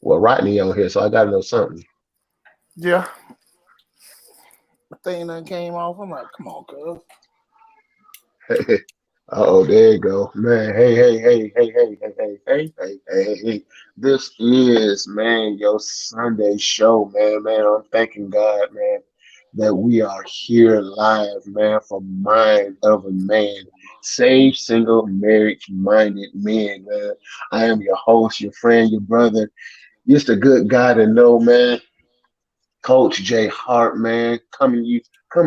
Well, Rodney on here, so I gotta know something. Yeah, the thing that came off. I'm like, come on, cuz. Oh, there you go, man. Hey. This is, man, your Sunday show, man. I'm thanking God, man, that we are here live, man, for Mind of a Man. Save single marriage minded men, man. I am your host, your friend, your brother. Just a good guy to know, man. Coach Jay Hart, man, coming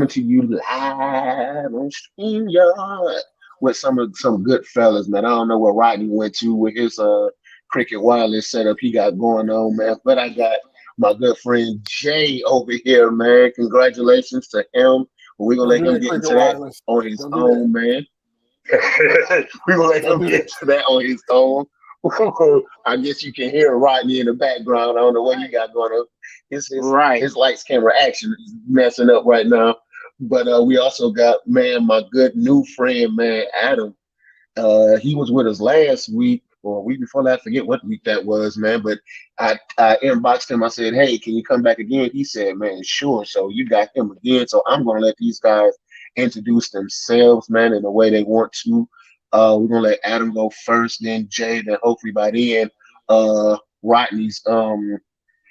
to you live on StreamYard with some good fellas, man. I don't know where Rodney went to with his cricket wireless setup he got going on, man. But I got my good friend Jay over here, man. Congratulations to him. We're gonna Don't let do him that get cricket into that wireless. on his Don't do that. own, man. We're gonna let Don't him do get that. to that on his own. I guess you can hear Rodney in the background. I don't know what he got going on. Right. His lights camera action is messing up right now. But we also got, man, my good new friend, man, Adam. He was with us last week or a week before that. I forget what week that was, man. But I inboxed him. I said, "Hey, can you come back again?" He said, "Man, sure." So you got him again. So I'm gonna let these guys introduce themselves, man, in the way they want to. We're gonna let Adam go first, then Jay, then hopefully by the end, Rodney's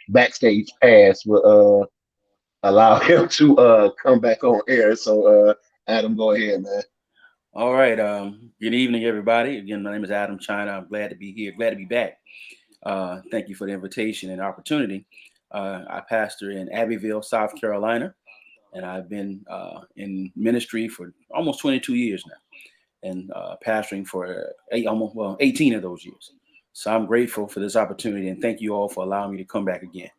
backstage pass will allow him to come back on air. So Adam, go ahead, man. All right. Good evening, everybody. Again, my name is Adam China. I'm glad to be here. Glad to be back. Thank you for the invitation and opportunity. I pastor in Abbeville, South Carolina, and I've been in ministry for almost 22 years now, and pastoring for 18 of those years. So I'm grateful for this opportunity, and thank you all for allowing me to come back again.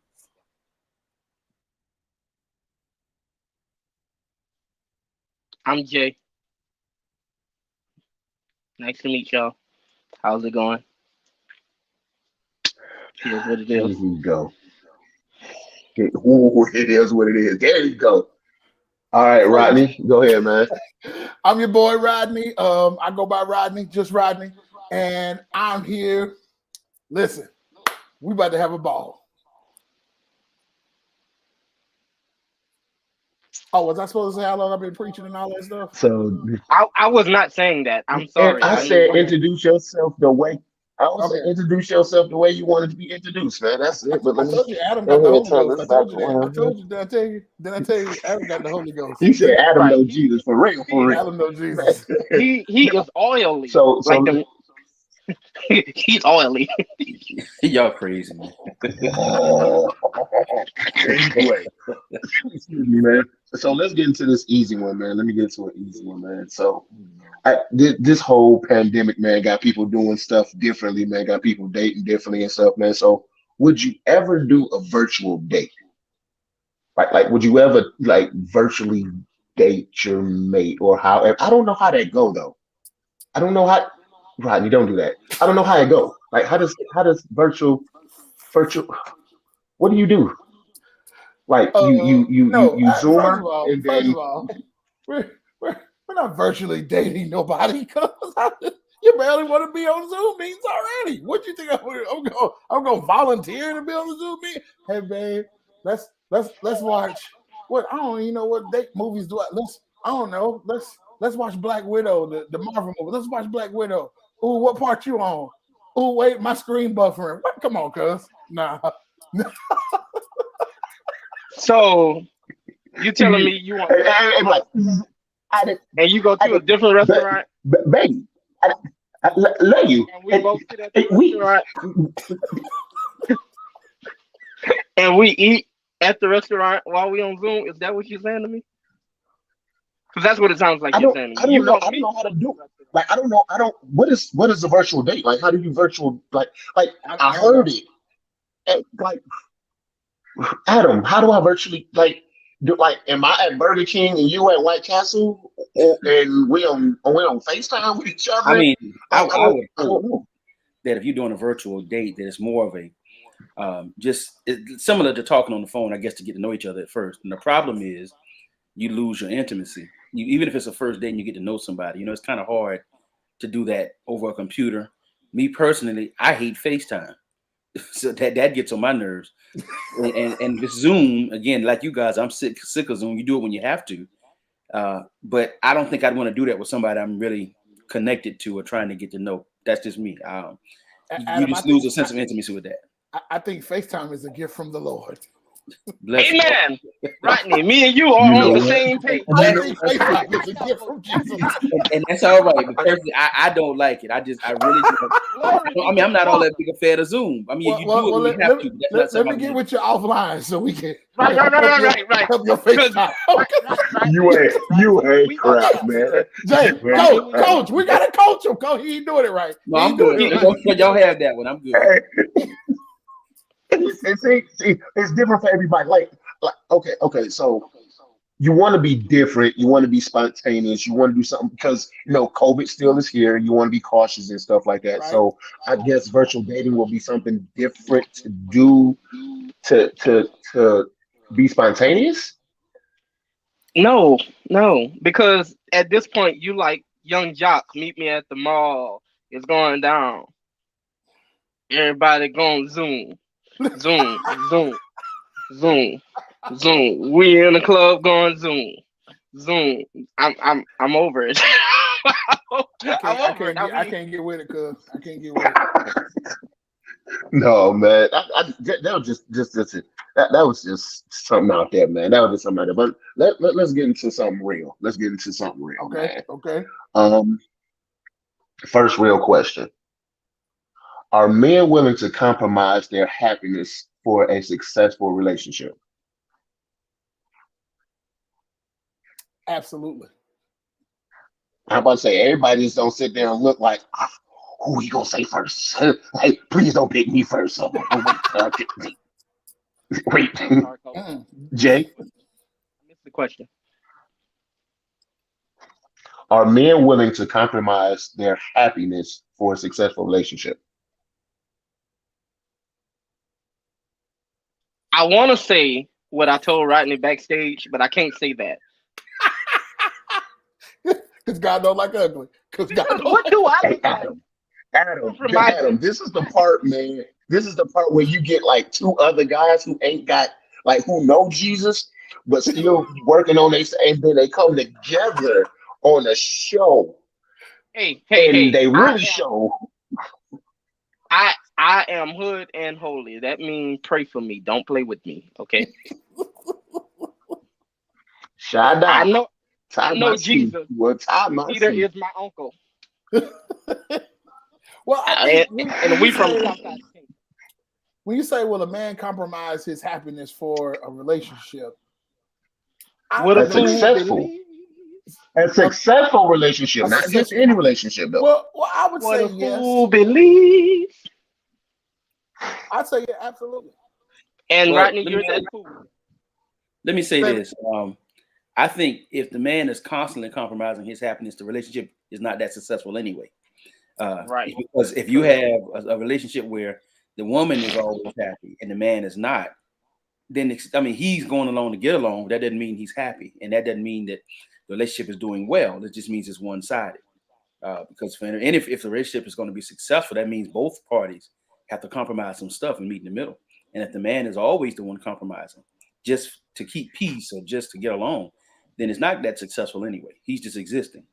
I'm Jay. Nice to meet y'all. How's it going? It is what it Here is. we go. Ooh, it is what it is. There you go. All right, First, Rodney, go ahead, man. I'm your boy Rodney. I go by Rodney, just Rodney, and I'm here. Listen, we about to have a ball. Oh, was I supposed to say how long I've been preaching and all that stuff? So, I was not saying that. I'm and sorry. I I said, mean, Okay, introduce yourself the way. I would say, okay. introduce yourself the way you wanted to be introduced, man. That's it. But I let me told you Adam go got the ahead and Holy turn Ghost. this I back told you that. I on here. told you. Did I tell you? Did I tell you Adam got the Holy Ghost? You said Adam right. know Jesus for real, for He real. Adam know Jesus. he is oily. So Like the he's oily. Y'all crazy, man. anyway, excuse me, man. So let's get into this easy one, man. Let me get into an easy one, man. So this whole pandemic, man, got people doing stuff differently, man. Got people dating differently and stuff, man. So would you ever do a virtual date? Like, would you ever like virtually date your mate or however? I don't know how that go though. I don't know how. Rodney, don't do that. I don't know how it go. Like, how does virtual? What do you do? Like, you no. Zoomer and First then of all, we're we're, we're not virtually dating nobody because you barely want to be on Zoom meetings already. What you think I'm going to volunteer to be on the Zoom meeting? Hey, babe, let's watch. What I don't even know what date movies do. I don't know. Let's watch Black Widow, the Marvel movie. Let's watch Black Widow. Ooh, what part you on? Ooh, wait, my screen buffering. What? Come on, cuz. Nah. So you telling me you, you want and like, I did, and you go I to a did, different but, restaurant baby, love you, and we both sit at the we restaurant and we eat at the restaurant while we on Zoom? Is that what you're saying to me? Because that's what it sounds like I you're don't saying to I me. don't You know want I don't me know to how to go to do the restaurant? like I don't what is a virtual date like how do you virtual like I I don't heard know. it like Adam how do I virtually like do like am I at Burger King and you at White Castle and we on FaceTime with each I other mean, I, I I don't would I hope don't know that if you're doing a virtual date, that it's more of a similar to talking on the phone, I guess, to get to know each other at first. And the problem is you lose your intimacy. Even if it's a first date and you get to know somebody, it's kind of hard to do that over a computer. Me personally, I hate FaceTime. So that gets on my nerves. And with Zoom, again, like you guys, I'm sick of Zoom. You do it when you have to. But I don't think I'd want to do that with somebody I'm really connected to or trying to get to know. That's just me. You just lose a sense of intimacy with that. I think FaceTime is a gift from the Lord. Bless Amen. Rodney, me and you are on the same page. I think FaceTime is a gift from Jesus. and that's all right. But personally, I don't like it. I really don't. I mean, I'm not all that big a fan of Zoom. I mean, you do it when you have to. Let me get with you offline so we can Right. help your FaceTime. You ain't crap, man. Jay, coach, we gotta coach him. Coach, he ain't doing it right. No, I'm good. Y'all have that one. I'm good. See, it's different for everybody. Like, okay. So you want to be different. You want to be spontaneous. You want to do something because COVID still is here. You want to be cautious and stuff like that. Right. So I guess virtual dating will be something different to do to be spontaneous. No, because at this point you like young jock. Meet me at the mall. It's going down. Everybody going Zoom. Zoom. We in the club going Zoom. I'm over it. I can't get with it, cuz I can't get with it. No, man. That was just something out there, man. That was just something out there. But let's get into something real. Okay. Man. Okay. First real question. Are men willing to compromise their happiness for a successful relationship? Absolutely. I'm about to say everybody just don't sit there and look like, who you gonna say first? Hey, please don't pick me first. Wait. Jay? I missed the question. Are men willing to compromise their happiness for a successful relationship? I want to say what I told Rodney backstage, but I can't say that. Because God don't like ugly. What do I look like? Adam, this is the part, man. This is the part where you get like two other guys who ain't got, like, who know Jesus, but still working on this, and then they come together on a show. Hey, they really show. I am hood and holy. That means pray for me. Don't play with me, okay? Shout out. I know Jesus. Peter is my uncle. Well, and we from Southside. When you say, will a man compromise his happiness for a relationship? A successful relationship, not just any relationship, though. Well, I would say yes. Who believes? I'd say yeah, absolutely. And Rodney, you're that fool. Let me say this. I think if the man is constantly compromising his happiness, the relationship is not that successful anyway. Right. Because if you have a relationship where the woman is always happy and the man is not, then he's going along to get along. That doesn't mean he's happy, and that doesn't mean that the relationship is doing well. It just means it's one-sided. Because if the relationship is going to be successful, that means both parties have to compromise some stuff and meet in the middle. And if the man is always the one compromising just to keep peace or just to get along, then it's not that successful anyway. He's just existing.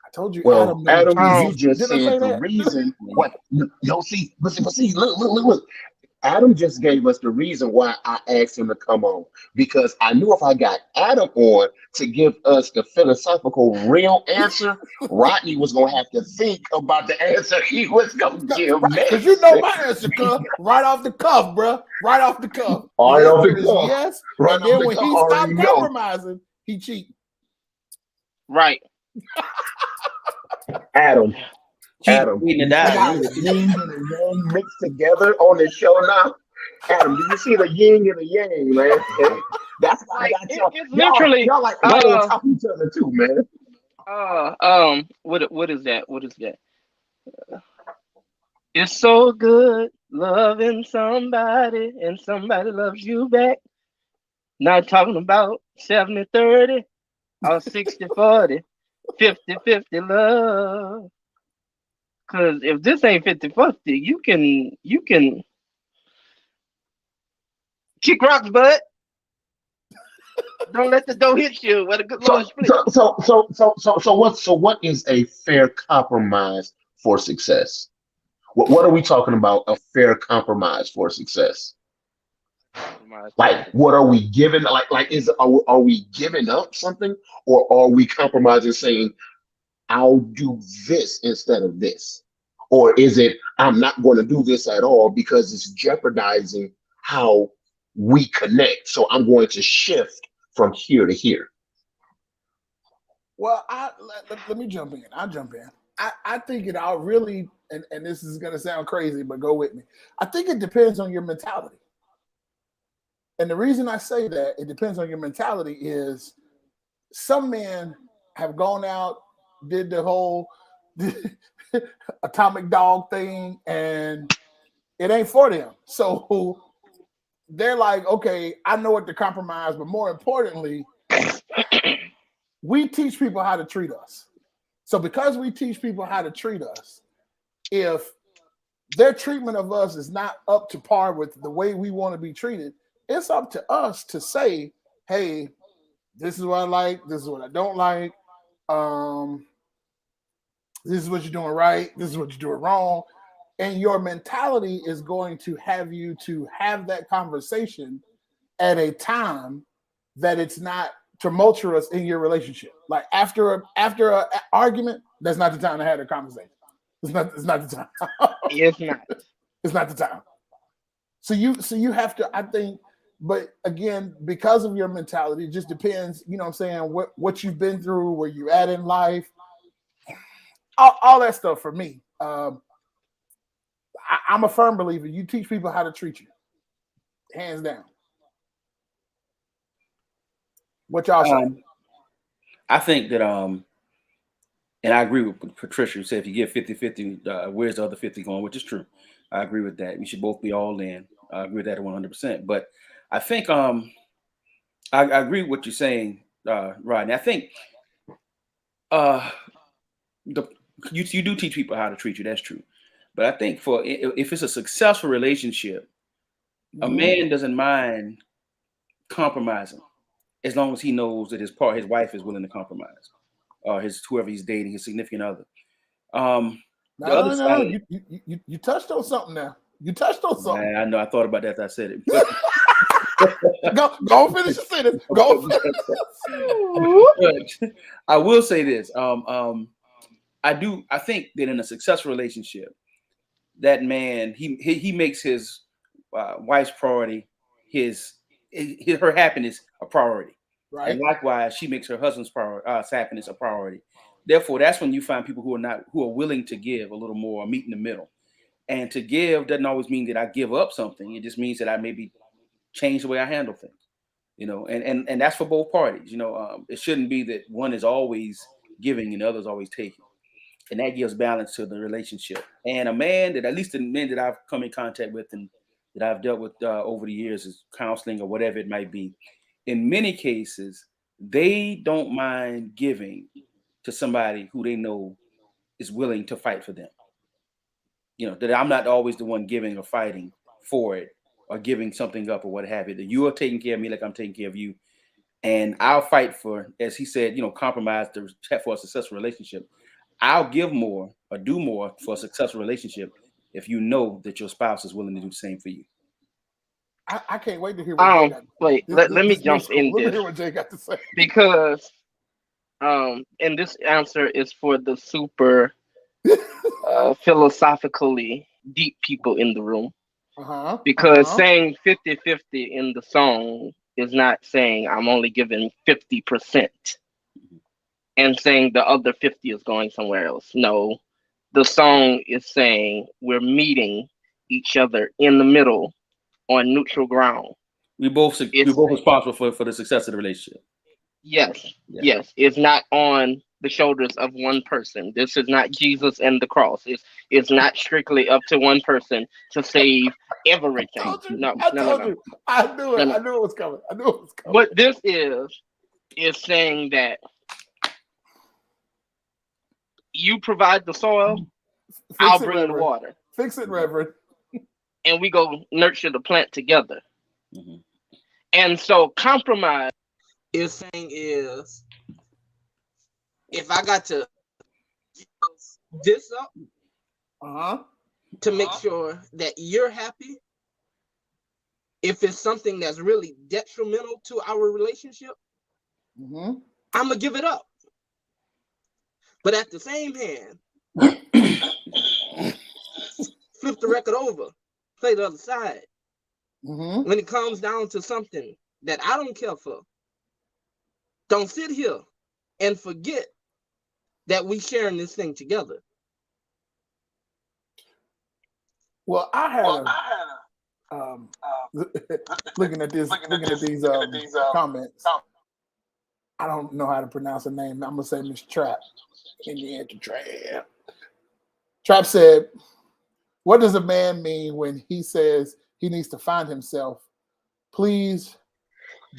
I told you, well, Adam, you just said the reason. What? No, see, look. Adam just gave us the reason why I asked him to come on, because I knew if I got Adam on to give us the philosophical real answer, Rodney was going to have to think about the answer he was going to give. Because you know my answer, cuz. Right off the cuff, bro. Right off the cuff. Right off the cuff. Yes. Right and then when he stopped compromising, he cheated. Right. Adam, yin and yang mixed together on the show now. Adam, do you see the yin and the yang, man? That's why I got y'all. It's literally y'all like on top of each other too, man. What is that? What is that? It's so good loving somebody and somebody loves you back. Not talking about 70-30 or 60-40, 50-50 love. Because if this ain't 50-50, you can kick rocks, bud. Don't let the door hit you. What a good So, Lord split. what is a fair compromise for success? What are we talking about? A fair compromise for success? Like, what are we giving? Are we giving up something, or are we compromising, saying I'll do this instead of this, or is it I'm not going to do this at all because it's jeopardizing how we connect? So I'm going to shift from here to here. Well, let me jump in. I'll jump in. I think it all really, and this is going to sound crazy, but go with me. I think it depends on your mentality. And the reason I say that it depends on your mentality is some men have gone out, did the whole atomic dog thing, and it ain't for them. So they're like, okay, I know what to compromise, but more importantly, we teach people how to treat us. So because we teach people how to treat us, if their treatment of us is not up to par with the way we want to be treated, it's up to us to say, hey, this is what I like, this is what I don't like. This is what you're doing right, this is what you're doing wrong. And your mentality is going to have you to have that conversation at a time that it's not tumultuous in your relationship. Like after a argument, that's not the time to have a conversation. It's not the time. It's not. It's not the time. So you have to, I think, but again, because of your mentality, it just depends, you know what I'm saying, what you've been through, where you at in life, all that stuff for me. I'm a firm believer. You teach people how to treat you. Hands down. What y'all say? I think that, and I agree with Patricia who said if you give 50-50, where's the other 50 going, which is true. I agree with that. We should both be all in. I agree with that 100%. But I think I agree with what you're saying, Rodney. I think you do teach people how to treat you. That's true. But I think if it's a successful relationship, a man doesn't mind compromising as long as he knows that his wife is willing to compromise, or whoever he's dating, his significant other. You touched on something now. You touched on something. Man, I know. I thought about that. I said it. Go finish your sentence. Go. I will say this. I think that in a successful relationship, that man he makes his wife's priority her happiness a priority, right? And likewise, she makes her husband's happiness a priority. Therefore, that's when you find people who are willing to give a little more, or meet in the middle. And to give doesn't always mean that I give up something. It just means that I maybe change the way I handle things, and that's for both parties. It shouldn't be that one is always giving and the other is always taking. And that gives balance to the relationship. And a man that, at least the men that I've come in contact with and that I've dealt with over the years, is counseling or whatever it might be, in many cases, they don't mind giving to somebody who they know is willing to fight for them. That I'm not always the one giving or fighting for it or giving something up or what have you. That you are taking care of me like I'm taking care of you. And I'll fight for, as he said, compromise for a successful relationship. I'll give more or do more for a successful relationship if you know that your spouse is willing to do the same for you. I can't wait to hear what Jay got. Wait, let me jump in this. Let me hear what Jay got to say. Because and this answer is for the super philosophically deep people in the room. Because saying 50-50 in the song is not saying I'm only giving 50%. And saying the other 50 is going somewhere else. No, the song is saying we're meeting each other in the middle on neutral ground. We're both responsible for the success of the relationship. Yes. It's not on the shoulders of one person. This is not Jesus and the cross. It's not strictly up to one person to save everything. I knew it. I knew it was coming. What this is saying that you provide the soil, I'll bring the water. Fix it, Reverend. And we go nurture the plant together. Mm-hmm. And so compromise is saying is, if I got to this up to make sure that you're happy, if it's something that's really detrimental to our relationship, I'm gonna give it up. But at the same hand, flip the record over, play the other side. When it comes down to something that I don't care for, don't sit here and forget that we sharing this thing together. Well, I had looking at these comments. I don't know how to pronounce her name. I'm gonna say Miss Trap. Trap said, "What does a man mean when he says he needs to find himself? Please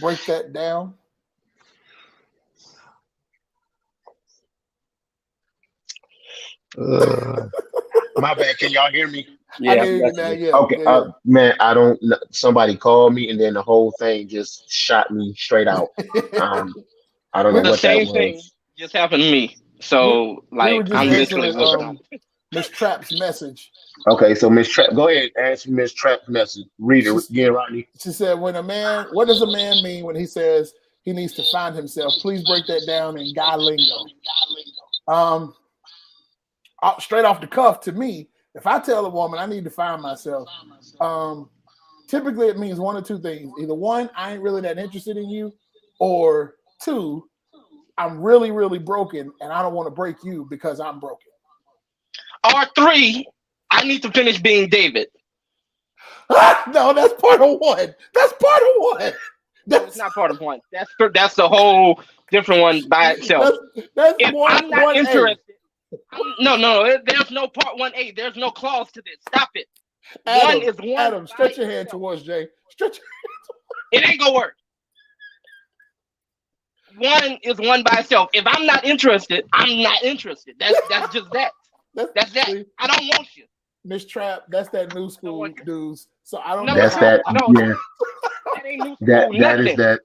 break that down." My bad. Can y'all hear me? Yeah. Okay. Man, I don't. Somebody called me, and then the whole thing just shot me straight out. I don't know the what same that thing was. just happened to me. So like I'm literally looking. Miss Trap's message. Okay, so Miss Trap, go ahead and answer Miss Trap's message. Read it again, Rodney. She said, what does a man mean when he says he needs to find himself? Please break that down in guy lingo. Straight off the cuff, to me, if I tell a woman I need to find myself, typically it means one or two things. Either one, I ain't really that interested in you, or two, I'm really, really broken and I don't want to break you because I'm broken. Or three, I need to finish being David. No, that's part of one. That's part of one. That's not part of one. That's the whole different one by itself. That's if one, I'm not 1A. interested, no, there's no part 1A. There's no clause to this. Stop it. Adam, one is one. Adam, stretch your hand towards Jay. Stretch. It ain't gonna work. One is one by itself. If I'm not interested, I'm not interested. That's just that. That's that. See, I don't want you. Miss Trap, that's that new school dudes. So I don't know. That's that. No, Yeah. That ain't new school. That is that.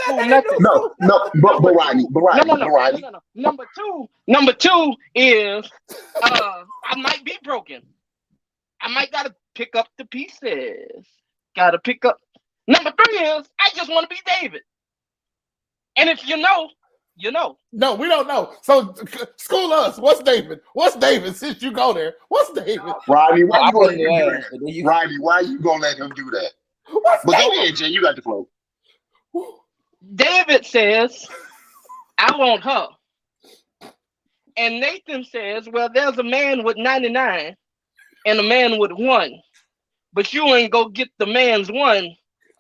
But Rodney. No. Number two is I might be broken. I might gotta pick up the pieces. Gotta pick up. Number three is I just want to be David. And if you know, you know. No, we don't know. So school us. What's David? What's David? Since you go there, what's David? Rodney, why you gonna do that? Rodney, why you gonna let him do that? But go ahead, Jay. You got the flow. David says, I want her. And Nathan says, well, there's a man with 99 and a man with 1. But you ain't go get the man's 1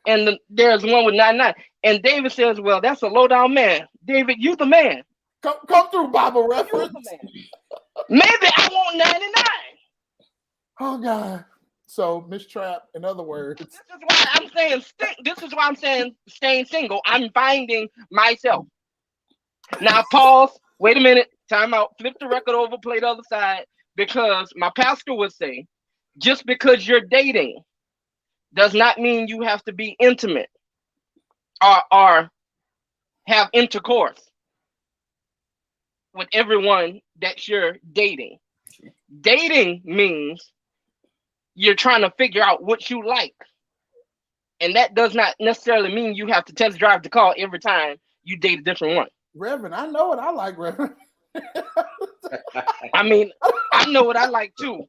and there's one with 99. And David says, well, that's a low down man. David, you the man. Come through, Bible reference. Maybe I want 99. Oh, God. So, Miss Trap, in other words. This is why I'm saying staying single. I'm finding myself. Now, pause. Wait a minute. Time out. Flip the record over. Play the other side. Because my pastor would say, just because you're dating does not mean you have to be intimate or have intercourse with everyone that you're dating. Dating means you're trying to figure out what you like. And that does not necessarily mean you have to test drive the car every time you date a different one. Reverend, I know what I like, Reverend. I mean, I know what I like too.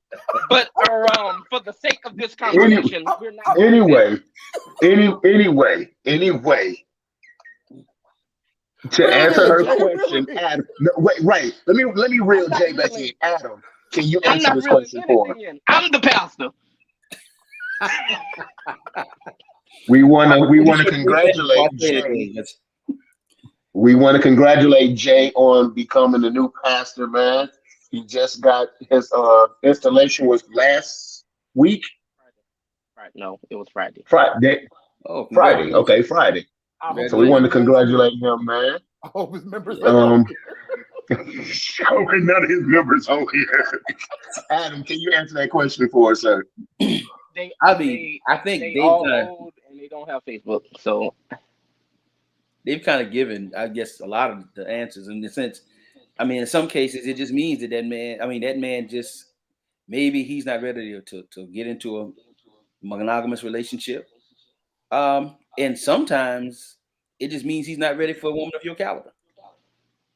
But for the sake of this conversation, we're not. Anyway. To answer her question, Adam. No, wait, right. Let me reel Jay back in. Adam, can you answer this question for her? I'm the pastor. We wanna congratulate Jay. We want to congratulate Jay on becoming the new pastor, man. He just got his installation was last week. Friday. No, it was Friday. Friday. Oh, Friday. Okay, Friday. So we want to congratulate him, man. I hope his members. With none of his members on here. Adam, can you answer that question for us, sir? They I mean, they I think they they've all kind of old and they don't have Facebook. So given, I guess, a lot of the answers in the sense. I mean, in some cases, it just means that man. I mean, that man just maybe he's not ready to get into a monogamous relationship. And sometimes it just means he's not ready for a woman of your caliber.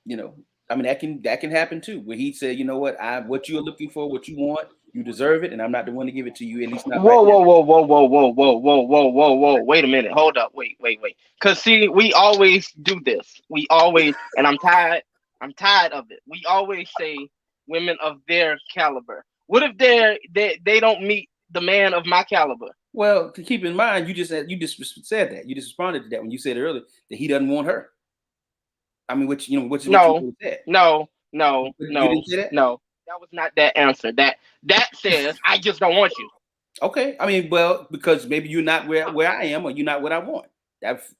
You know, I mean that can happen too, where he said, you know what you're looking for, what you want, you deserve it, and I'm not the one to give it to you, at least not right whoa, now. whoa, whoa, whoa, whoa, whoa, whoa, whoa, whoa, whoa, whoa. Wait a minute. Hold up. Wait. Cause see, we always do this. We always, and I'm tired. I'm tired of it. We always say women of their caliber. What if they don't meet the man of my caliber? Well, to keep in mind, you just said that. You just responded to that when you said earlier that he doesn't want her. I mean, which is what you No, really said. no, You didn't say that? no. That was not that answer. That says I just don't want you. Okay. I mean, well, because maybe you're not where I am, or you're not what I want. That's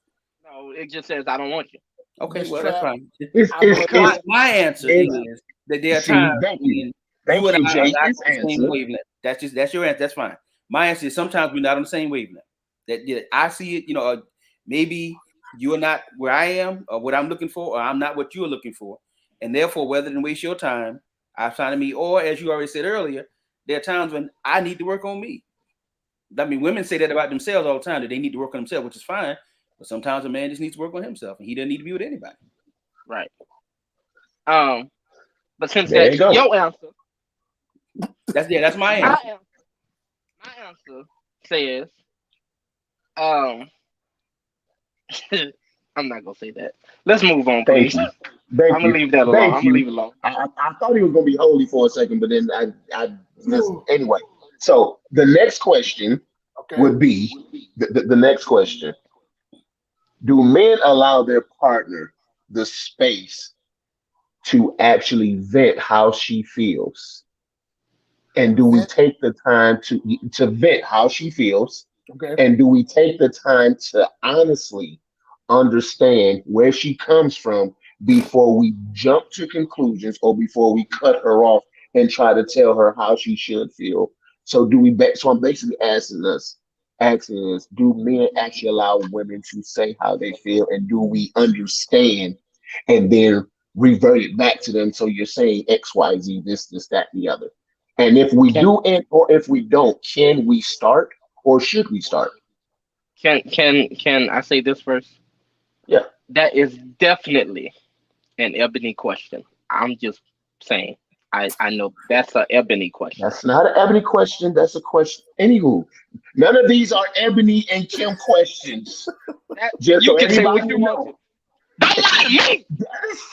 No, it just says I don't want you. okay. Miss Well, that's Trap, fine. It's, I it's, believe. it's, My answer it's is that there are see, times thank you. when Thank you and you, I are Jay. not His on the same answer. wavelength. That's your answer. That's fine. My answer is sometimes we're not on the same wavelength. That I see it, maybe you're not where I am or what I'm looking for, or I'm not what you're looking for. And therefore, rather than waste your time, I've signed to me, or as you already said earlier, there are times when I need to work on me. I mean, women say that about themselves all the time, that they need to work on themselves, which is fine. But sometimes a man just needs to work on himself, and he doesn't need to be with anybody. Right. But since There you that's go. your answer, That's my my answer. answer, my answer says, um, I'm not gonna say that. Let's move on, Thank please. you. I'm Thank gonna you. leave that alone. Thank I'm gonna you. leave it alone. I thought he was gonna be holy for a second, but then I listen. Anyway, so the next question Okay. would be the next question. Do men allow their partner the space to actually vent how she feels? And do we Vent. take the time to vent how she feels? Okay. And do we take the time to honestly understand where she comes from before we jump to conclusions or before we cut her off and try to tell her how she should feel? So so I'm basically asking us, do men actually allow women to say how they feel, and do we understand and then revert it back to them? So you're saying X, Y, Z, this, that, the other. And if we Can do it or if we don't, can we start or should we start? can I say this first? Yeah, That is definitely an ebony question. I'm just saying. I know that's an ebony question. that's not an Ebony question. That's a question. Anywho, none of these are Ebony and Kim questions. That Just you so can say what everybody you want to. know, Don't lie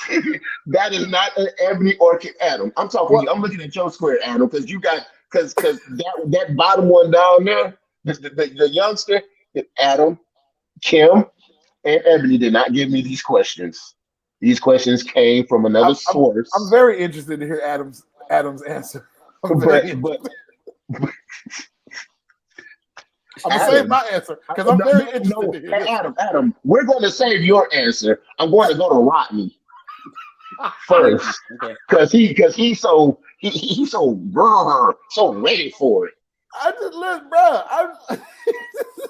to me. that is not an Ebony or Kim. Adam, I'm talking to What? you. I'm looking at your square, Adam, because you got because that bottom one down there, the youngster, Adam, Kim, and Ebony did not give me these questions. These questions came from another I'm source. very interested to hear Adam's answer. I'm very. But I'm gonna save Adam, my answer because I'm very interested no. to hear Hey, this. Adam, we're going to save your answer. I'm going to go to Rodney first Okay. because he's so so ready for it. I just listen, bro.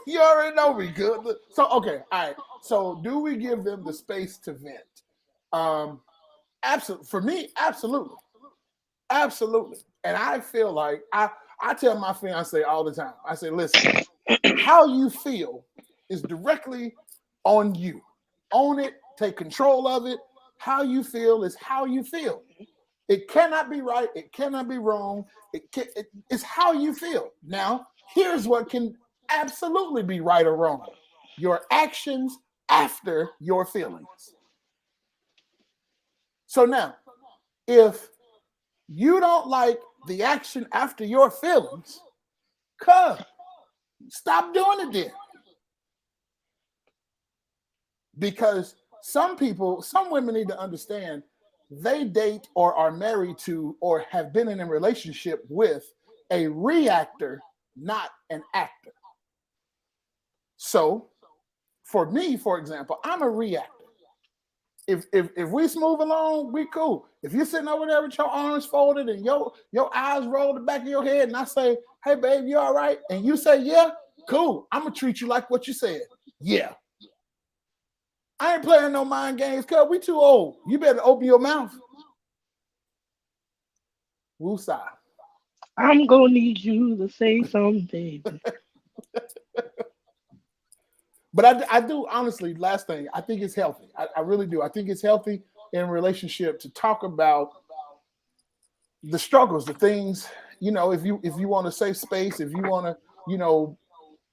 You already know me, good. So okay, all right. So do we give them the space to vent? Absolutely. For me, absolutely, absolutely. And I feel like I tell my fiance all the time. I say, listen, how you feel is directly on you. Own it. Take control of it. How you feel is how you feel. It cannot be right. It cannot be wrong. It's how you feel. Now, here's what can absolutely be right or wrong: your actions after your feelings. So now, if you don't like the action after your feelings, stop doing it then. Because some women need to understand they date or are married to or have been in a relationship with a reactor, not an actor. So, for me, for example, I'm a reactor. if we smooth along, we cool. If you're sitting over there with your arms folded and your eyes roll the back of your head, and I say, "Hey, babe, you all right?" and you say, "Yeah," cool. I'm gonna treat you like what you said. Yeah. I ain't playing no mind games, cuz we too old. You better open your mouth. Woosah. I'm gonna need you to say something. But I do honestly, last thing, I think it's healthy. I really do. I think it's healthy in a relationship to talk about the struggles, the things, if you want a safe space, if you want to,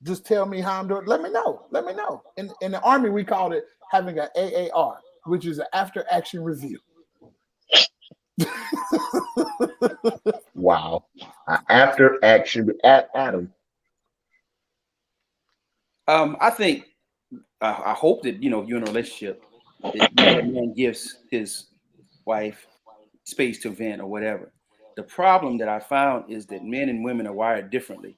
just tell me how I'm doing, let me know. Let me know. In the Army, we called it having an AAR, which is an after action review. Wow. After action, Adam. I think, I hope that you're in a relationship that man gives his wife space to vent or whatever. The problem that I found is that men and women are wired differently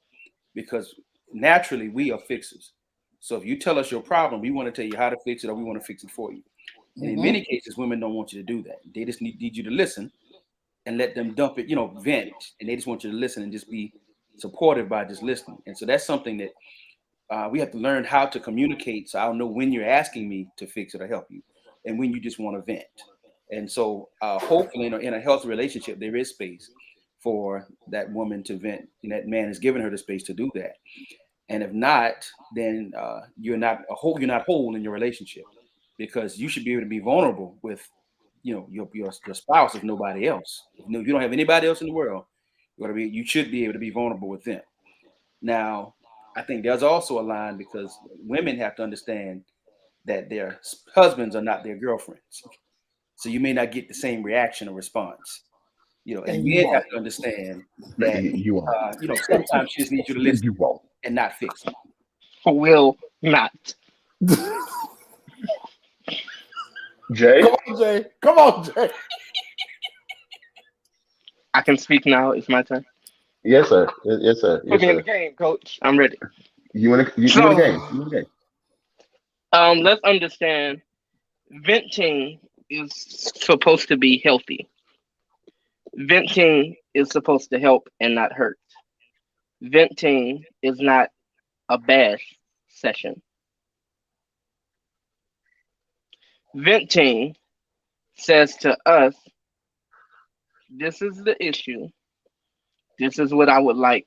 because naturally we are fixers. So if you tell us your problem, we want to tell you how to fix it or we want to fix it for you. And in many cases, women don't want you to do that. They just need you to listen and let them dump it, vent. And they just want you to listen and just be supportive by just listening. And so that's something that we have to learn how to communicate. So I'll know when you're asking me to fix it or help you and when you just want to vent. And so hopefully in a healthy relationship, there is space for that woman to vent and that man is giving her the space to do that. And if not, then you're not whole in your relationship because you should be able to be vulnerable with, your spouse if nobody else. If you don't have anybody else in the world, you should be able to be vulnerable with them. Now, I think there's also a line because women have to understand that their husbands are not their girlfriends. So you may not get the same reaction or response. And men have to understand that, You won't. sometimes she just needs you to listen You won't. and not fix it. Will not. Jay? Come on, Jay. I can speak now. It's my turn. Yes, sir. Yes, sir. Yes, Put me in the sir. game, coach. I'm ready. You in the So, game? You in the game? let's understand. Venting is supposed to be healthy. Venting is supposed to help and not hurt. Venting is not a bash session. Venting says to us, this is the issue. This is what I would like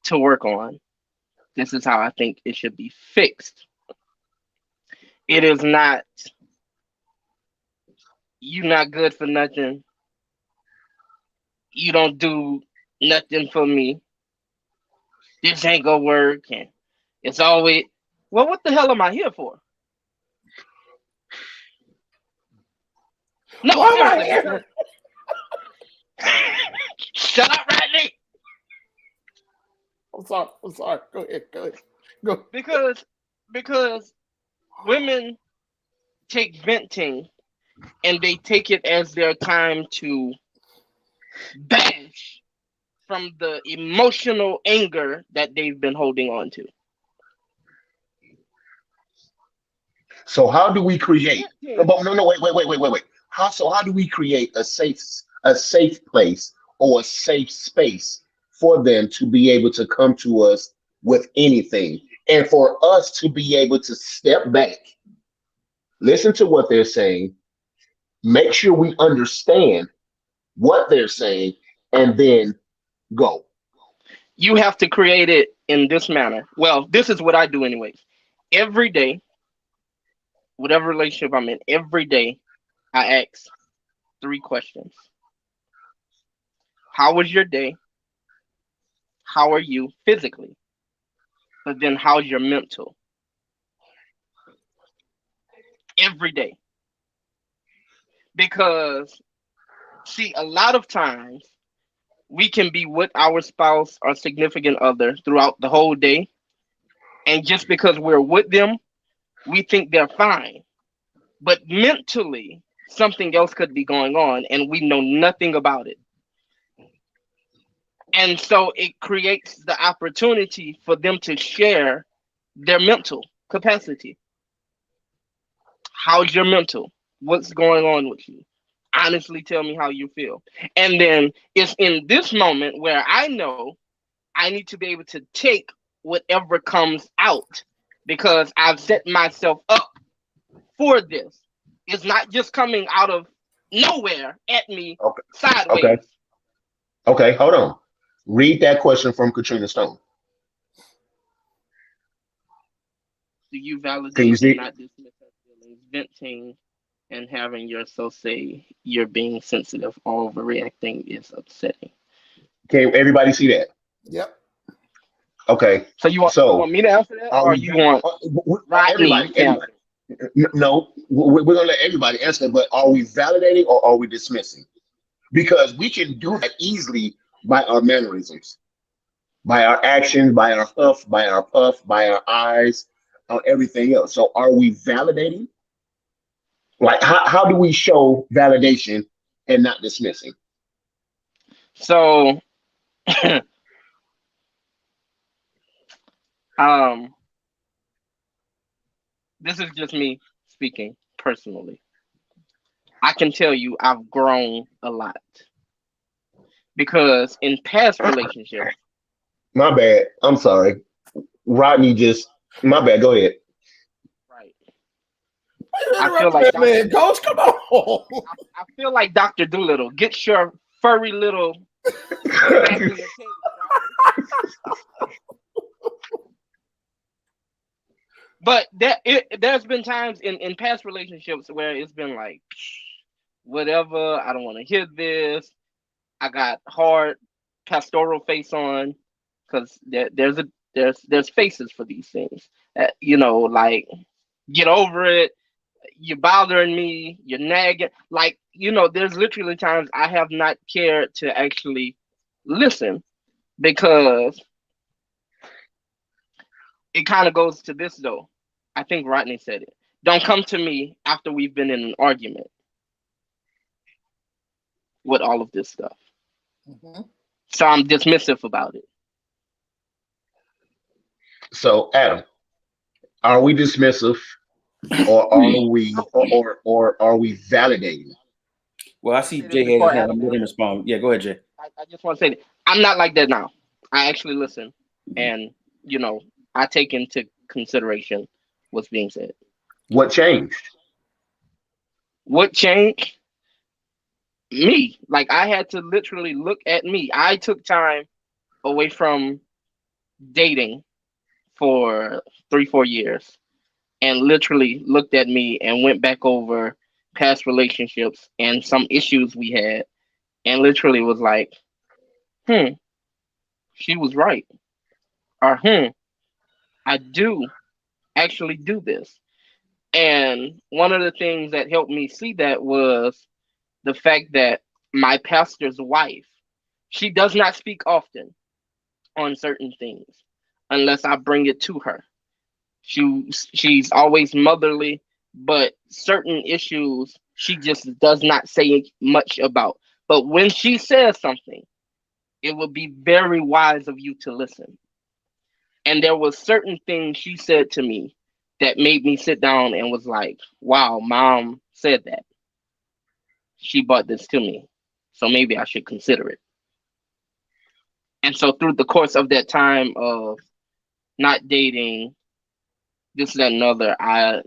to work on. This is how I think it should be fixed. It is not, you not good for nothing. You don't do nothing for me. This ain't gonna work. And it's always, well, what the hell am I here for? No, Why am I seriously. here? Shut up, Rodney. I'm sorry. Go ahead. Go. Because women take venting and they take it as their time to bash from the emotional anger that they've been holding on to. So how do we create? No, wait. How do we create a safe place or a safe space for them to be able to come to us with anything, and for us to be able to step back, listen to what they're saying, make sure we understand what they're saying, and then go. You have to create it in this manner. Well, this is what I do anyways. Every day, whatever relationship I'm in, every day I ask 3 questions. How was your day? How are you physically? But then how's your mental? Every day. Because, see, a lot of times we can be with our spouse or significant other throughout the whole day. And just because we're with them, we think they're fine. But mentally, something else could be going on and we know nothing about it. And so it creates the opportunity for them to share their mental capacity. How's your mental? What's going on with you? Honestly, tell me how you feel. And then it's in this moment where I know I need to be able to take whatever comes out because I've set myself up for this. It's not just coming out of nowhere at me Okay. sideways. Okay. Okay. Hold on. Read that question from Katrina Stone. Do you Can you validate and see? not dismiss her feelings? Venting and having yourself say you're being sensitive or overreacting is upsetting. Can everybody see that? Yep. Okay. So you So want me to answer that, are or we? you want Rodney Everybody. to answer? Everybody. No, we're gonna let everybody answer. But are we validating or are we dismissing? Because we can do that easily by our mannerisms, by our actions, by our huff, by our puff, by our eyes, everything else. So are we validating? Like how do we show validation and not dismissing? So um, this is just me speaking personally. I can tell you I've grown a lot because in past relationships, My bad. I'm sorry. Rodney just my bad. Go ahead. right? You I feel interrupted like that man, coach. Come on. I feel like Dr. Doolittle. Get your furry little back in your cage, Rodney. But there's been times in past relationships where it's been like, whatever, I don't want to hear this. I got hard pastoral face on because there's faces for these things. Like get over it. You're bothering me. You're nagging. Like there's literally times I have not cared to actually listen because it kind of goes to this though. I think Rodney said it. Don't come to me after we've been in an argument with all of this stuff. Mhm. So I'm dismissive about it. So Adam, are we dismissive or are we or are we validating? Well, I see Say this Jay has his before hand. Adam I'm letting him answers. respond. Yeah, go ahead, Jay. I just want to say that I'm not like that now. I actually listen and I take into consideration what's being said. What changed? What changed? Me. Like I had to literally look at me. I took time away from dating for 3-4 years and literally looked at me and went back over past relationships and some issues we had and literally was like, hmm, she was right. Or I do actually do this. And one of the things that helped me see that was the fact that my pastor's wife, she does not speak often on certain things unless I bring it to her. She's always motherly, but certain issues she just does not say much about. But when she says something, it would be very wise of you to listen. And there was certain things she said to me that made me sit down and was like, wow, mom said that. She brought this to me. So maybe I should consider it. And so through the course of that time of not dating, this, that, and other, I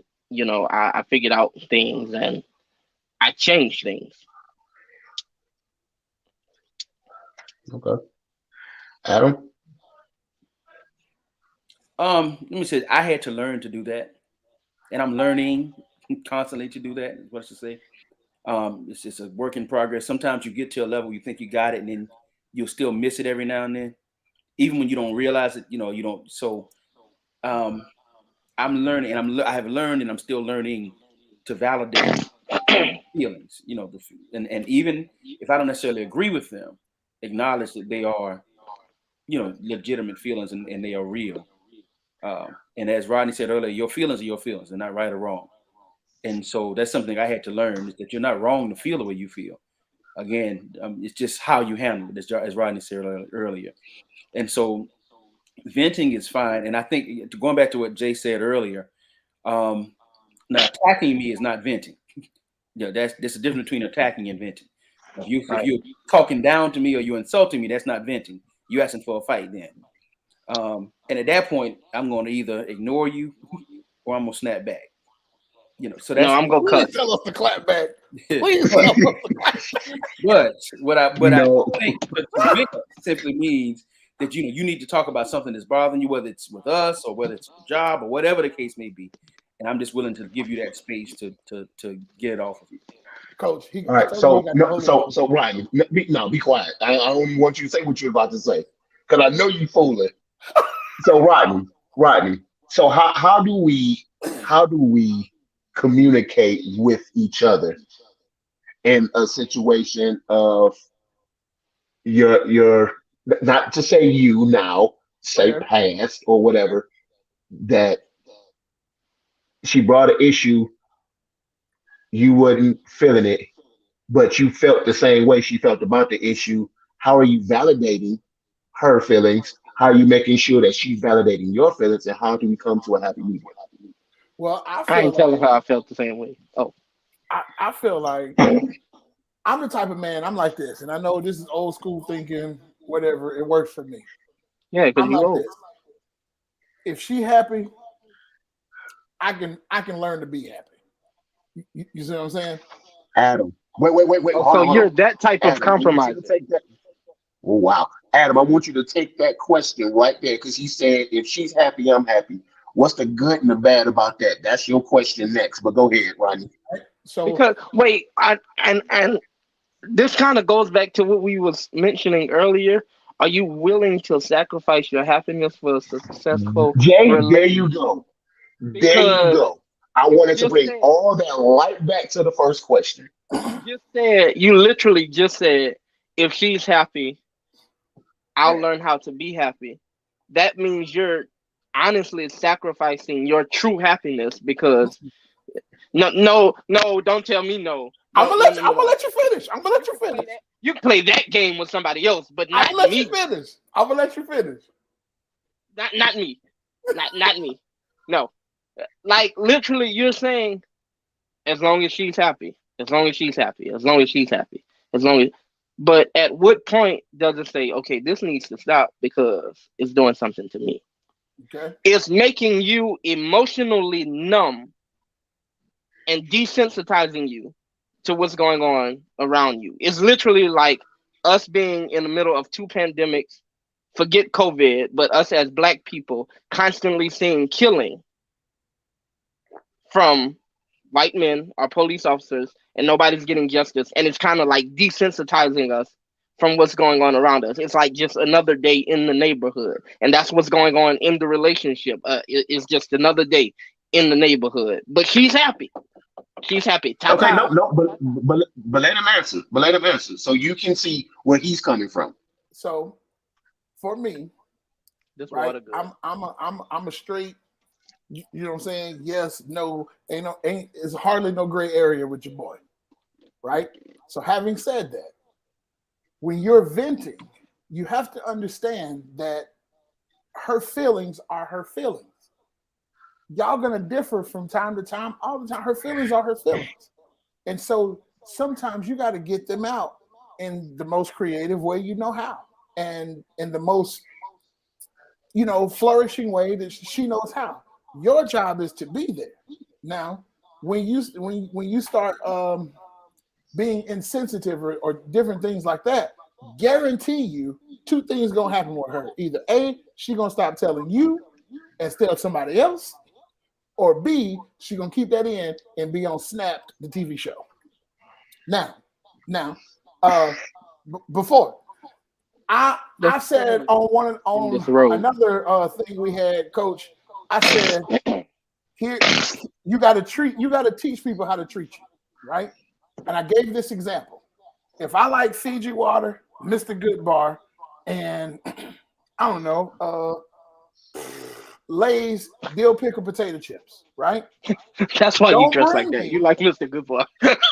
figured out things and I changed things. Okay. Adam? Let me say, I had to learn to do that, and I'm learning constantly to do that. What to say? It's just a work in progress. Sometimes you get to a level you think you got it, and then you'll still miss it every now and then, even when you don't realize it. You don't. So um, I'm learning, and I have learned, and I'm still learning to validate feelings. And even if I don't necessarily agree with them, acknowledge that they are, legitimate feelings and they are real. And as Rodney said earlier, your feelings are your feelings. They're not right or wrong. And so that's something I had to learn, is that you're not wrong to feel the way you feel. Again, it's just how you handle it, as Rodney said earlier. And so venting is fine. And I think, going back to what Jay said earlier, Now, attacking me is not venting. There's a difference between attacking and venting. If you're talking down to me or you're insulting me, that's not venting. You're asking for a fight then. And at that point, I'm going to either ignore you or I'm going to snap back. So that's I'm gonna cut. Tell us to clap back. Please tell us to clap back. But I think simply means that you need to talk about something that's bothering you, whether it's with us or whether it's a job or whatever the case may be. And I'm just willing to give you that space to get it off of you. Coach, all right. So Ryan, be quiet. I don't want you to say what you're about to say because I know you fooling. So Rodney. So how do we communicate with each other in a situation of your not to say you now, say past or whatever, that she brought an issue, you wasn't feeling it, but you felt the same way she felt about the issue. How are you validating her feelings? How are you making sure that she's validating your feelings? And how do we come to a happy medium? Well, I ain't telling her I felt the same way. Oh, I feel like I'm the type of man. I'm like this, and I know this is old school thinking. Whatever, it works for me. Yeah, because you old. If she happy, I can learn to be happy. You see what I'm saying? Adam, wait. So you're that type of compromise. Oh wow, Adam, I want you to take that question right there because he said if she's happy, I'm happy. What's the good and the bad about that? That's your question next. But go ahead, Rodney. So because and this kind of goes back to what we was mentioning earlier. Are you willing to sacrifice your happiness for a successful relationship? There you go. I wanted to bring all that right back to the first question. You literally just said, if she's happy, I'll learn how to be happy. That means you're honestly sacrificing your true happiness because no, don't tell me no. I'm gonna let you finish. You can play that game with somebody else, but not me. I'm gonna let you finish. Not me. Not me. No. Like literally you're saying as long as she's happy. But at what point does it say, okay, this needs to stop because it's doing something to me? Okay. It's making you emotionally numb and desensitizing you to what's going on around you. It's literally like us being in the middle of two pandemics, forget COVID, but us as Black people constantly seeing killing from white men or police officers and nobody's getting justice. And it's kind of like desensitizing us from what's going on around us. It's like just another day in the neighborhood. And that's what's going on in the relationship. It's just another day in the neighborhood. But she's happy. Okay, but let him answer. So you can see where he's coming from. So for me, this right, I'm a straight, you know what I'm saying? Yes, no, it's hardly no gray area with your boy. Right? So having said that, when you're venting, you have to understand that her feelings are her feelings. Y'all gonna differ from time to time, all the time. Her feelings are her feelings. And so sometimes you got to get them out in the most creative way you know how. And in the most, flourishing way that she knows how. Your job is to be there. Now, when you start being insensitive or different things like that, guarantee you two things gonna happen with her. Either A, she gonna stop telling you and tell somebody else, or B, she gonna keep that in and be on Snapped, the TV show. Now, before I said on another thing we had, Coach, I said here you got to teach people how to treat you, right? And I gave this example. If I like Fiji water, Mr. Goodbar, and I don't know, Lay's dill pickle potato chips, right? That's why you dress like that. You like Mr. Goodbar.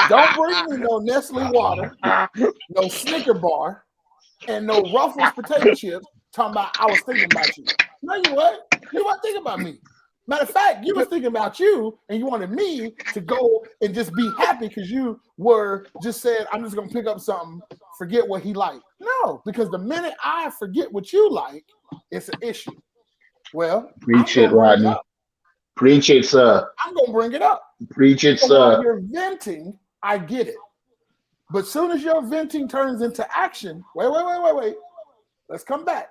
Don't bring me no Nestle water, no Snicker bar, and no Ruffles potato chips. Talking about I was thinking about you. No, you what? You want to think about me? Matter of fact, you was thinking about you, and you wanted me to go and just be happy because you were just said, I'm just gonna pick up something, forget what he liked. No, because the minute I forget what you like, it's an issue. Well, Preach it, Rodney. Preach it, sir. I'm gonna bring it up. Preach it, So while sir. you're venting, I get it. But soon as your venting turns into action, wait. Let's come back.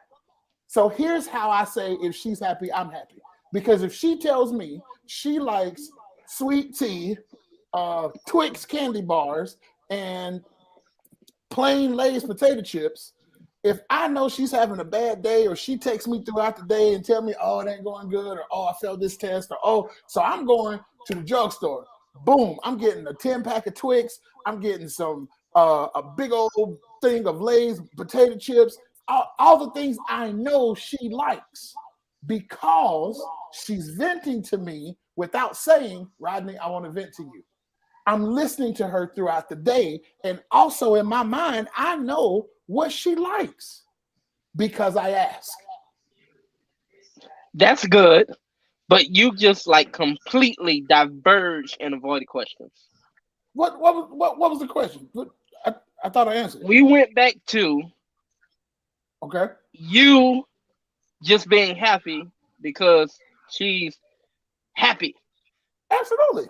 So here's how I say if she's happy, I'm happy. Because if she tells me she likes sweet tea, Twix candy bars, and plain Lay's potato chips, if I know she's having a bad day, or she texts me throughout the day and tell me, oh, it ain't going good, or oh, I failed this test, or oh, so I'm going to the drugstore. Boom, I'm getting a 10-pack of Twix. I'm getting some a big old thing of Lay's potato chips, all the things I know she likes, because she's venting to me without saying, Rodney, I want to vent to you. I'm listening to her throughout the day, and also in my mind, I know what she likes because I ask. That's good, but you just like completely diverge and avoid questions. What was the question? I thought I answered. We went back to Okay. you just being happy because she's happy. Absolutely.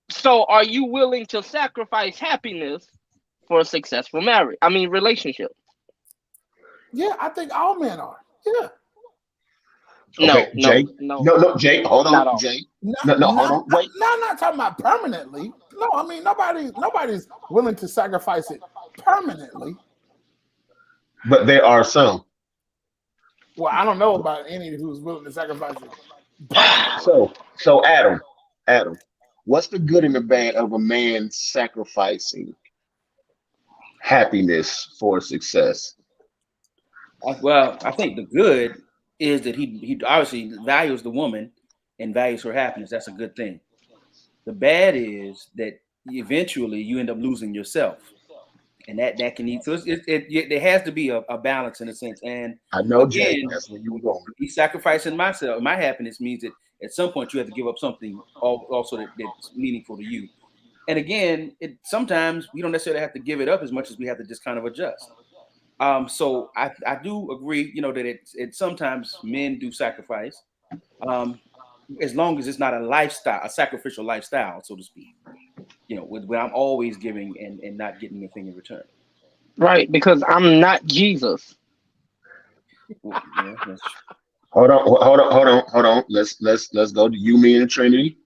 So are you willing to sacrifice happiness for a successful relationship? Yeah, I think all men are. Yeah. Okay, No, Jay. no, No, Jay. Hold not on, all. Jay. Not, No, hold on. Wait. I'm not talking about permanently. No, I mean nobody's willing to sacrifice it permanently. But there are some. Well, I don't know about any who's willing to sacrifice it permanently. So Adam, what's the good and the bad of a man sacrificing happiness for success? Well, I think the good is that he obviously values the woman and values her happiness. That's a good thing. The bad is that eventually you end up losing yourself, and that can eat. So there has to be a balance in a sense. And I know, again, Jay. That's where you were going. me sacrificing myself, my happiness means that at some point you have to give up something also that's meaningful to you. And again, sometimes we don't necessarily have to give it up as much as we have to just kind of adjust. So I do agree, that it sometimes men do sacrifice, as long as it's not a lifestyle, a sacrificial lifestyle, so to speak. When I'm always giving and not getting anything in return. Right, because I'm not Jesus. Hold on. Let's go to you, me, and the Trinity.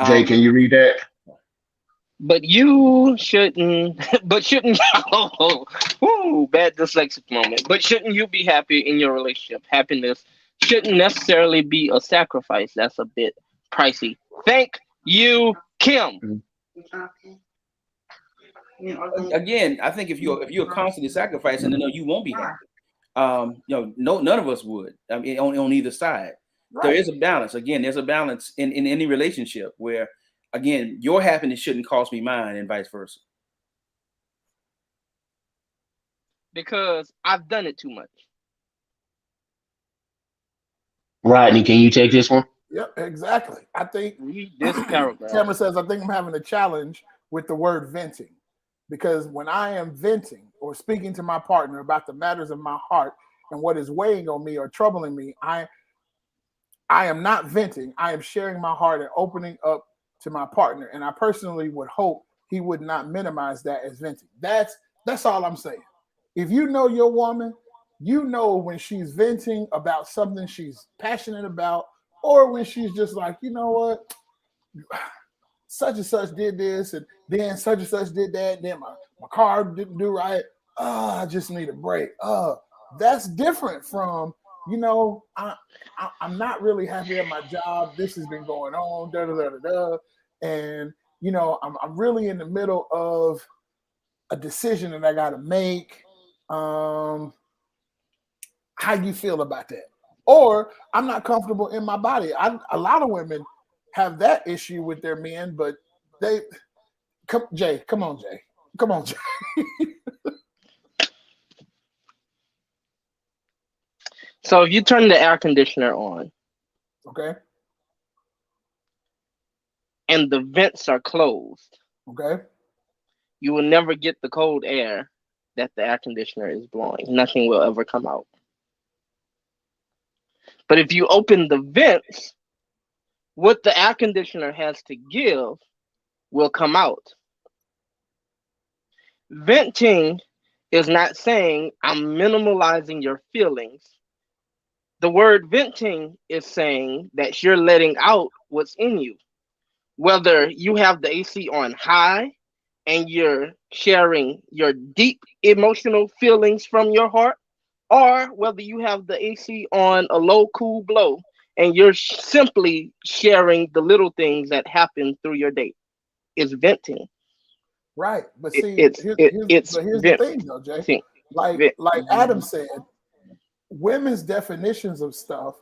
Jay, can you read that? But you shouldn't. But shouldn't. Oh, bad dyslexic moment. But shouldn't you be happy in your relationship? Happiness shouldn't necessarily be a sacrifice. That's a bit pricey. Thank you, Kim. Again, I think if you're constantly sacrificing, then you won't be happy. None of us would. I mean, on either side, right. There is a balance. Again, there's a balance in any relationship where, again, your happiness shouldn't cost me mine, and vice versa. Because I've done it too much. Rodney, can you take this one? Yep, exactly. I think read this paragraph. Cameron says, I think I'm having a challenge with the word venting, because when I am venting or speaking to my partner about the matters of my heart and what is weighing on me or troubling me, I am not venting. I am sharing my heart and opening up to my partner. And I personally would hope he would not minimize that as venting. That's all I'm saying. If you know your woman, you know when she's venting about something she's passionate about, or when she's just like, you know what, such and such did this, and then such and such did that, and then my car didn't do right. I just need a break. That's different from, I'm not really happy at my job. This has been going on, and I'm really in the middle of a decision that I got to make. How you feel about that? Or I'm not comfortable in my body. A lot of women have that issue with their men, but come on, Jay. So if you turn the air conditioner on Okay. and the vents are closed, Okay. you will never get the cold air that the air conditioner is blowing. Nothing will ever come out. But if you open the vents, what the air conditioner has to give will come out. Venting is not saying I'm minimalizing your feelings. The word venting is saying that you're letting out what's in you. Whether you have the AC on high and you're sharing your deep emotional feelings from your heart, or whether you have the AC on a low, cool blow and you're simply sharing the little things that happen through your day. It's venting. Right. But It, see, it's it, it's here's the venting. thing though, Jay. Like Adam said, women's definitions of stuff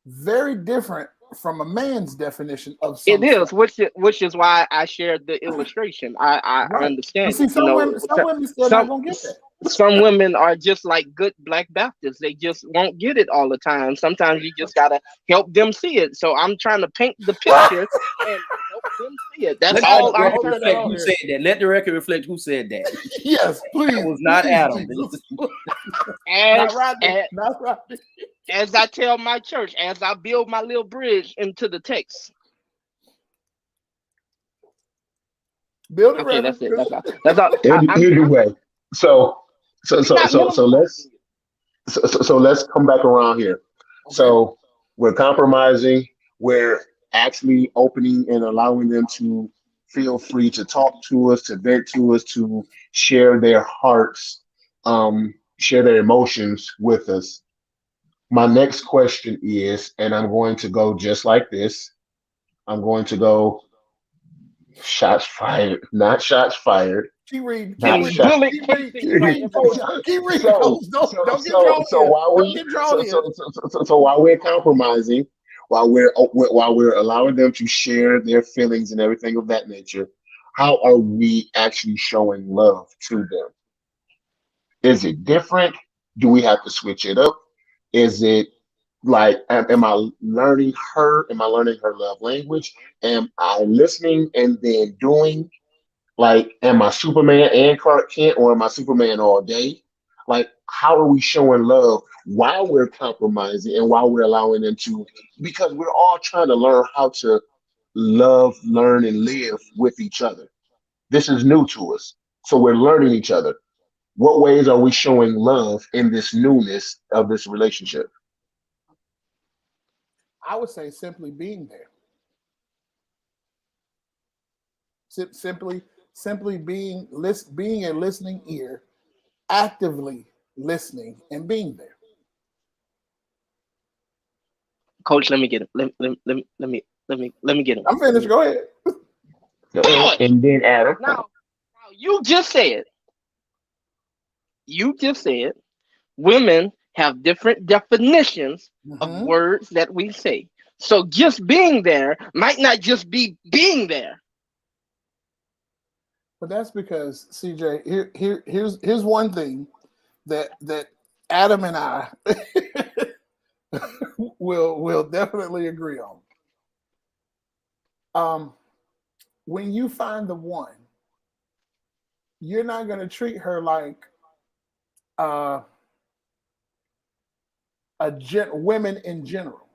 very different from a man's definition of It some is, stuff. which is why I shared the illustration. I Right. But understand see, it. You know, some women still not some gonna get that. some women are just like good Black Baptists. They just won't get it all the time. Sometimes you just gotta help them see it. So I'm trying to paint the picture and help them see it. That's Let all the I'm record trying to reflect do. who said that. Let the record reflect who said that. Yes, please. That was not please, Adam. Jesus. As, Not Rodney. as Not Rodney. as I tell my church, as I build my little bridge into the text. Build it, Okay, Reverend. that's it. That's all. Anyway, so so We're so not so so minimalizing let's it. so let's come back around here. Okay. So we're compromising. We're actually opening and allowing them to feel free to talk to us, to vent to us, to share their hearts, share their emotions with us. My next question is, and I'm going to go just like this. I'm going to go shots fired, not shots fired, Keep reading. not Kenny shots. Bullock casing Keep right reading, everybody. coach. Keep reading, so coach. Don't get so drawn so in. while Don't we get drawn in. so while we're compromising, while we're allowing them to share their feelings and everything of that nature, how are we actually showing love to them? Is it different? Do we have to switch it up? Is it like am I learning her? Am I learning her love language? Am I listening and then doing? Like, am I Superman and Clark Kent, or am I Superman all day? Like, how are we showing love while we're compromising and while we're allowing them to? Because we're all trying to learn how to love, learn, and live with each other. This is new to us. So we're learning each other. What ways are we showing love in this newness of this relationship? I would say simply being there. Simply being a listening ear, actively listening and being there. Coach, let me get him. Let me get him. I'm finished. Go ahead. And then Adam. Now you just said women have different definitions of Mhm. words that we say. So just being there might not just be being there. But that's because CJ, here's one thing that Adam and I will definitely agree on. When you find the one, you're not going to treat her like women in general.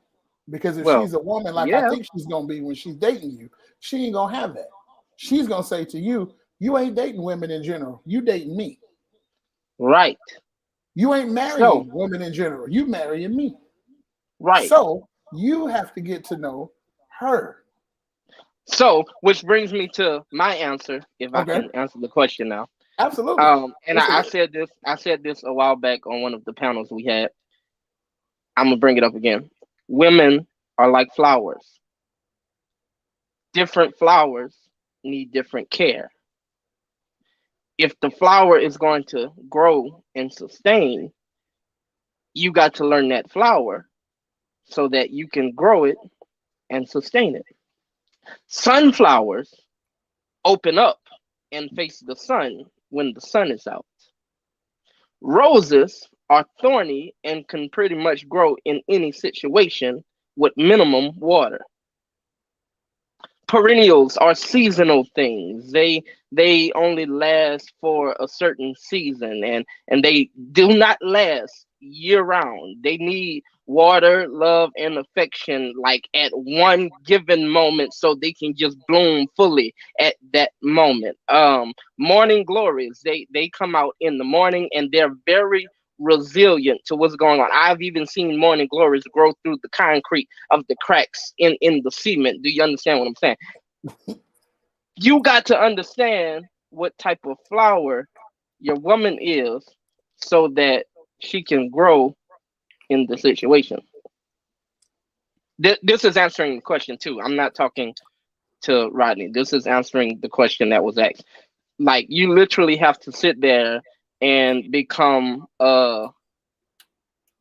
Because if Well, she's a woman, like I yeah, think she's going to be when she's dating you, she ain't going to have that. She's going to say to you, you ain't dating women in general. You dating me. right. You ain't marrying So, women in general. You marrying me. right. So you have to get to know her. So, which brings me to my answer, if I Okay. can answer the question now. Absolutely. And I said this a while back on one of the panels we had. I'm gonna bring it up again. Women are like flowers. Different flowers need different care. If the flower is going to grow and sustain, you got to learn that flower so that you can grow it and sustain it. Sunflowers open up and face the sun when the sun is out. Roses are thorny and can pretty much grow in any situation with minimum water. Perennials are seasonal things. They only last for a certain season, and they do not last year round. They need water, love, and affection like at one given moment so they can just bloom fully at that moment. Morning glories, they come out in the morning and they're very resilient to what's going on. I've even seen morning glories grow through the concrete of the cracks in the cement. Do you understand what I'm saying? You got to understand what type of flower your woman is so that she can grow in the situation. This is answering the question too. I'm not talking to Rodney. This is answering the question that was asked. Like, you literally have to sit there and become a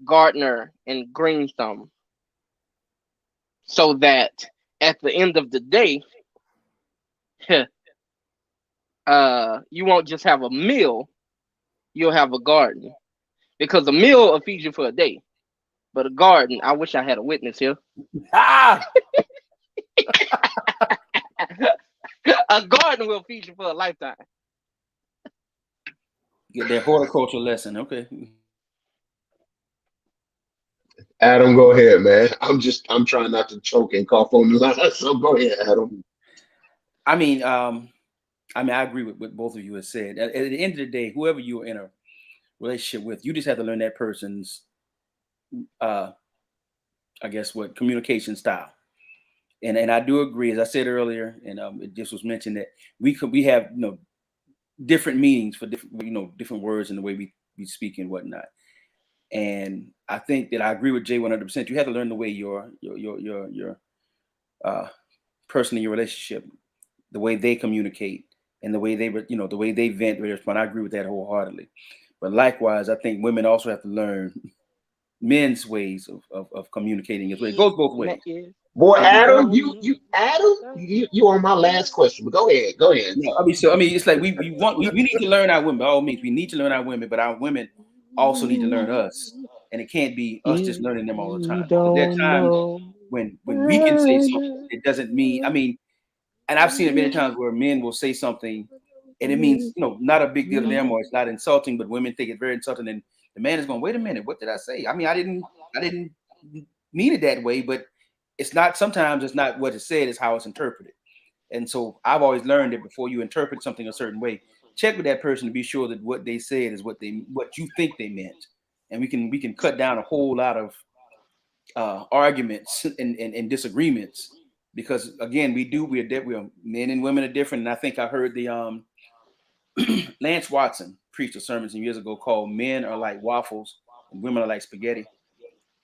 gardener and green thumb so that at the end of the day, you won't just have a meal, you'll have a garden. Because a meal will feed you for a day, but a garden, I wish I had a witness here. Ah! A garden will feed you for a lifetime. Get that horticulture lesson, okay? Adam, go ahead, man. I'm trying not to choke and cough on the line, so go ahead, Adam. I mean, I agree with what both of you have said. At the end of the day, whoever you are in a relationship with, you just have to learn that person's, I guess, what communication style. And I do agree, as I said earlier, and it just was mentioned that we have different meanings for different words and the way we speak and whatnot. And I think that I agree with Jay 100%. You have to learn the way your person in your relationship, the way they communicate and the way they the way they vent, they respond. I agree with that wholeheartedly. But likewise, I think women also have to learn men's ways of communicating as well. It goes both ways. Boy, Adam, you on my last question, but go ahead. Yeah, I mean, it's like we need to learn our women. By all means, we need to learn our women, but our women also need to learn us, and it can't be us just learning them all the time. There are times when we can say something, it doesn't mean. I mean, and I've seen it many times where men will say something, and it means not a big deal to them, or it's not insulting, but women think it's very insulting, and the man is going, "Wait a minute, what did I say? I mean, I didn't mean it that way, but." It's not, sometimes it's not what it said, it's how it's interpreted. And so I've always learned that before you interpret something a certain way, check with that person to be sure that what they said is what you think they meant. And we can cut down a whole lot of arguments and disagreements, because again, we are men and women are different. And I think I heard the Lance Watson preached a sermon some years ago called "Men Are Like Waffles and Women Are Like Spaghetti."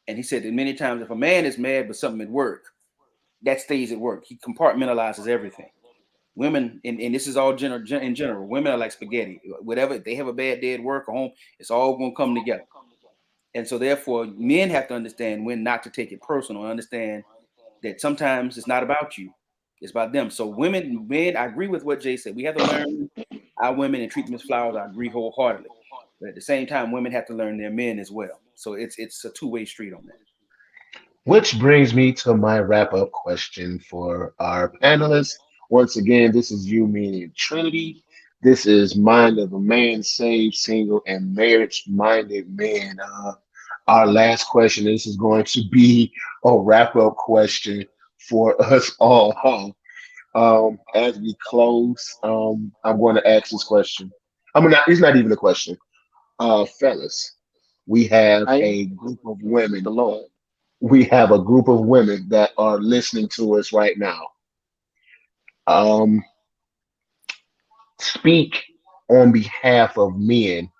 And he said that many times if a man is mad with something at work, that stays at work. He compartmentalizes everything. Women, and this is all in general, women are like spaghetti. Whatever, if they have a bad day at work or home, it's all going to come together. And so therefore, men have to understand when not to take it personal, and understand that sometimes it's not about you, it's about them. So men, I agree with what Jay said. We have to learn our women and treat them as flowers. I agree wholeheartedly. But at the same time, women have to learn their men as well. So it's a two-way street on that. Which brings me to my wrap-up question for our panelists. Once again, this is You, Meaning Trinity. This is Mind of a Man, Saved, Single, and Marriage-Minded Man. Our last question, this is going to be a wrap-up question for us all. As we close, I'm going to ask this question. It's not even a question. Fellas, we have a group of women. The Lord. We have a group of women that are listening to us right now. Speak on behalf of men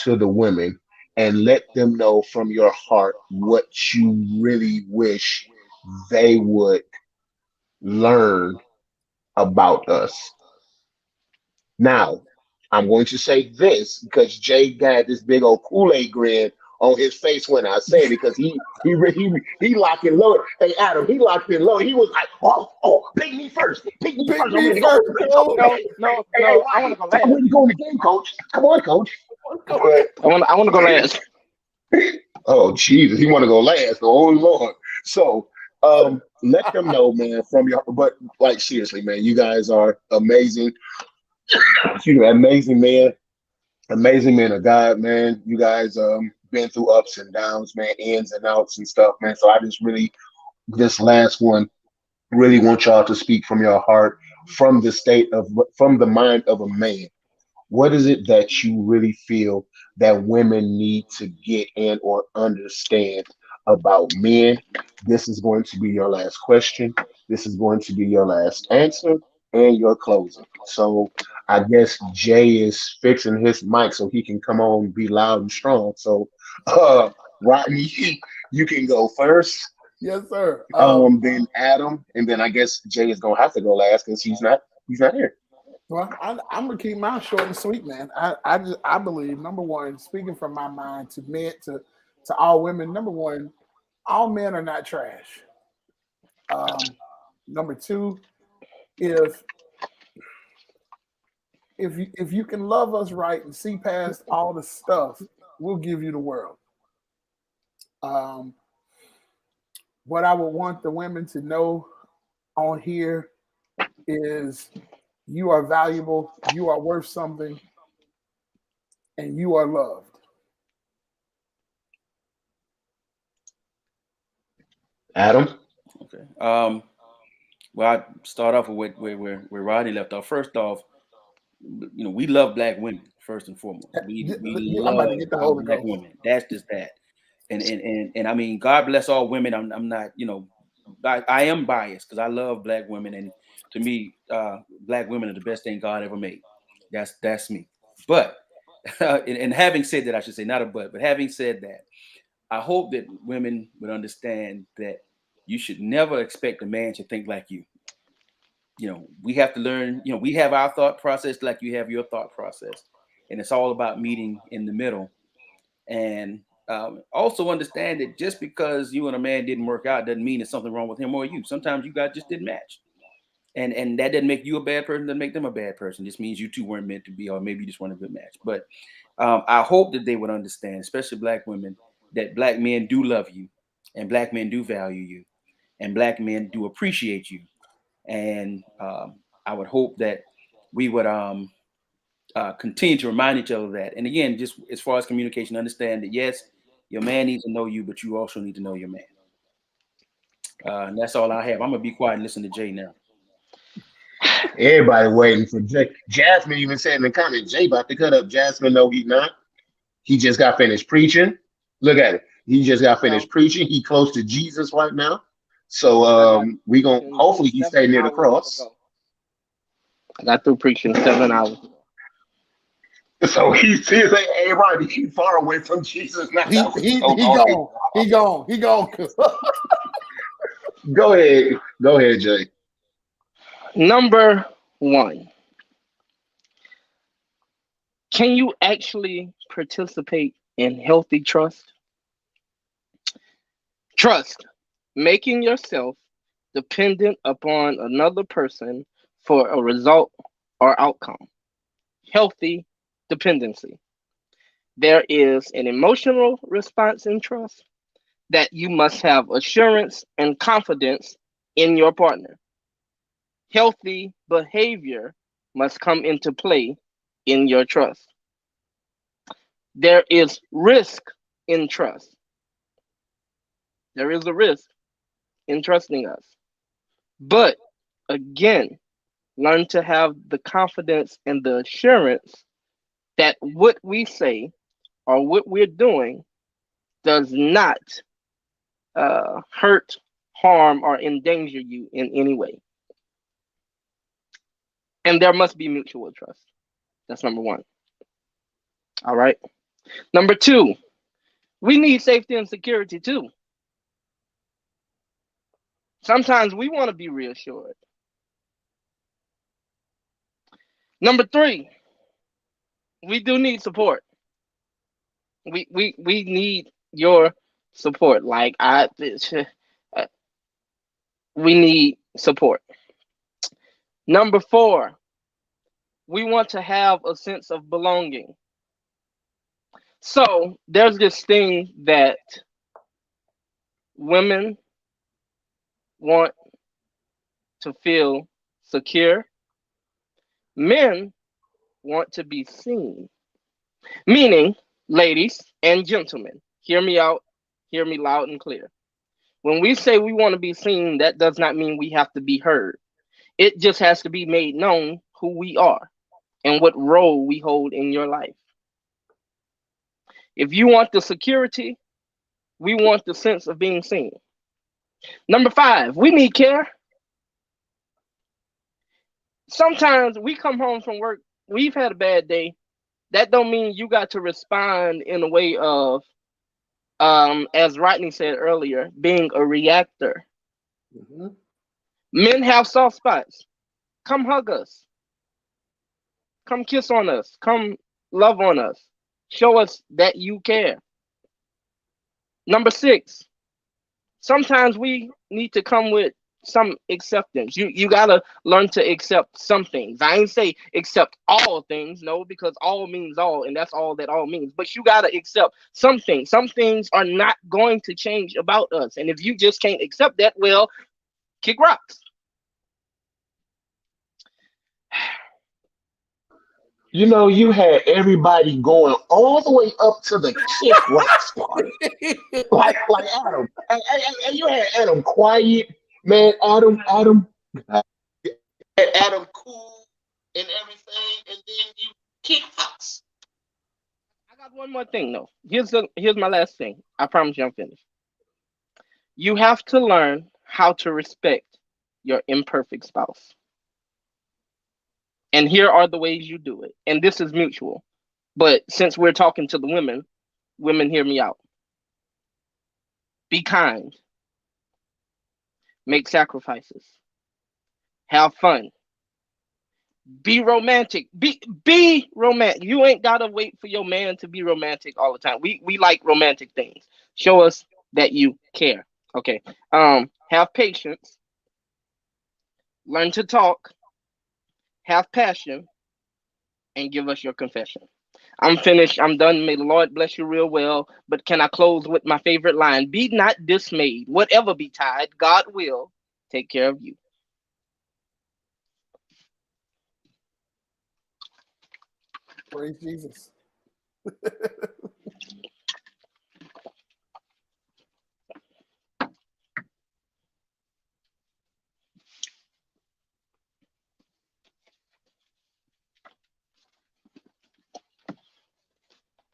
to the women and let them know from your heart what you really wish they would learn about us. Now, I'm going to say this because Jay got this big old Kool-Aid grin on his face when I say it, because he locked in low. Hey, Adam, he locked in low. He was like, pick me first. Pick me first. No, I want to go last. I'm ready to go in the game, coach. Come on, coach. I want to go last. Oh Jesus, he want to go last. Oh Lord. So let them know, man, from your but like seriously, man, you guys are amazing. Excuse me, amazing men of God, man. You guys been through ups and downs, man, ins and outs and stuff, man. So I just really this last one really want y'all to speak from your heart, from the mind of a man. What is it that you really feel that women need to get in or understand about men? This is going to be your last question. This is going to be your last answer and your closing. So I guess Jay is fixing his mic so he can come on and be loud and strong. So Rodney, you can go first. Yes, sir. Then Adam, and then I guess Jay is gonna have to go last because he's not here. Well, I'm gonna keep mine short and sweet, man. I believe number one, speaking from my mind to men to all women. Number one, all men are not trash. Number two, if if you can love us right and see past all the stuff, we'll give you the world. Um, what I would want the women to know on here is you are valuable, you are worth something, and you are loved. Adam, Okay. Well, I start off with where Rodney left off. First off, we love black women first and foremost. We I'm about to love get the our Holy black Ghost. women. That's just that. And I mean, God bless all women. I'm not, I am biased because I love black women, and to me, black women are the best thing God ever made. That's me. But and having said that, I should say not a but having said that, I hope that women would understand that you should never expect a man to think like you. We have to learn. We have our thought process like you have your thought process, and it's all about meeting in the middle. And also understand that just because you and a man didn't work out doesn't mean there's something wrong with him or you. Sometimes you guys just didn't match, and that doesn't make you a bad person. Doesn't make them a bad person. Just means you two weren't meant to be, or maybe you just weren't a good match. But I hope that they would understand, especially black women, that black men do love you, and black men do value you, and black men do appreciate you. And I would hope that we would continue to remind each other of that. And again, just as far as communication, understand that yes, your man needs to know you, but you also need to know your man. And that's all I have. I'm gonna be quiet and listen to Jay now. everybody waiting for Jay. Jasmine even said in the comments, Jay about to cut up. Jasmine, no, he not. He just got finished preaching. Look at it. He just got finished preaching. He close to Jesus right now. So we gonna hopefully he stay near the cross. I got through preaching 7 hours ago. So he's like, hey, right, he's far away from Jesus now. He gone. He gone. He gone. Go ahead, Jay. Number one, can you actually participate in healthy trust? Trust, making yourself dependent upon another person for a result or outcome. Healthy dependency. There is an emotional response in trust that you must have assurance and confidence in your partner. Healthy behavior must come into play in your trust. There is risk in trust. There is a risk in trusting us. But again, learn to have the confidence and the assurance that what we say or what we're doing does not hurt, harm, or endanger you in any way. And there must be mutual trust. That's number one. All right. Number two, we need safety and security too. Sometimes we want to be reassured. Number three, we do need support. We need your support. We need support. Number four, we want to have a sense of belonging. So there's this thing that women want to feel secure. Men want to be seen. Meaning, ladies and gentlemen, hear me out, hear me loud and clear. When we say we want to be seen, that does not mean we have to be heard. It just has to be made known who we are and what role we hold in your life. If you want the security, we want the sense of being seen. Number 5, we need care. Sometimes we come home from work, we've had a bad day. That don't mean you got to respond in a way of, as Rodney said earlier, being a reactor. Mm-hmm. Men have soft spots. Come hug us. Come kiss on us. Come love on us. Show us that you care. Number 6, sometimes we need to come with some acceptance. You gotta learn to accept some things. I ain't say accept all things, no, because all means all, and that's all that all means. But you gotta accept some things. Some things are not going to change about us, and if you just can't accept that, well, kick rocks. You know, you had everybody going all the way up to the kick rocks part. Like Adam. And you had Adam quiet, man. Adam cool and everything, and then you kick rocks. I got one more thing though. Here's my last thing. I promise you I'm finished. You have to learn how to respect your imperfect spouse. And here are the ways you do it. And this is mutual. But since we're talking to the women, women hear me out. Be kind. Make sacrifices. Have fun. Be romantic. Be romantic. You ain't gotta wait for your man to be romantic all the time. We like romantic things. Show us that you care. Okay. Have patience. Learn to talk. Have passion. And give us your confession. I'm finished. I'm done. May the Lord bless you real well. But can I close with my favorite line? Be not dismayed. Whatever betide, God will take care of you. Praise Jesus.